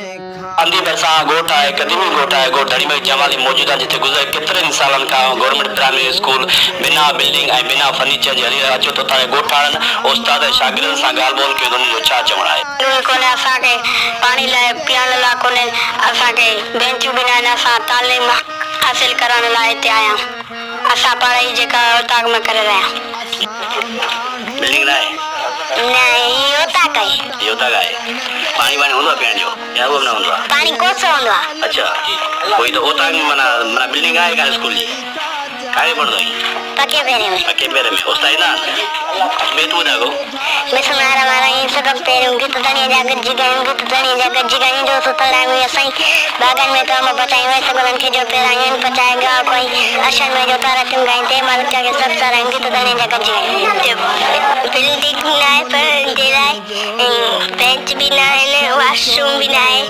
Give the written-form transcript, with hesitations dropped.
अंधी बरसा गोठ है कदीमी गोठ है गोठ धड़ी में जमाली मौजूदा जिथे गुजर केतरनि सालन का गवर्नमेंट प्राइमरी स्कूल बिना बिल्डिंग ऐं बिना फर्नीचर जे हली अचो तो तारे गोठ ठाणन उस्ताद शागिर्दनि सां ॻाल्हि ॿोल कयो उन्हनि जो छा चवणु आहे कोने असांखे पाणी लाइ पीअण लाइ कोने असांखे बेंचूं बि न आहिनि असां तालीम हासिल करण लाइ हिते आया असां पढ़ाई जेका ओताक में करे रहिया बिल्डिंग न आहे नहीं ओताक है ओताक आहे पानी वाणी हूंदो आहे पीअण जो या उहो न हूंदो आहे पानी कोसो हूंदो आहे अच्छा कोई तो ओताक में माना बिल्डिंग आहे कान स्कूल जी काहे पढ़दो आहे पके पेरे में उस्ताद ना बेतू दागो बेस मारा ये सब पेरे गीत तणी जाकर जी गानी जो सुतला में सही बागान में काम बचाई हुए सब के जो पेरायन पचाएगा कोई अशन में जो तारा तुम गाते मालूम के सब सारा गीत तणी जाकर जी बिल्डिंग ना है पर बेंच भी ना है वॉशरूम भी ना है।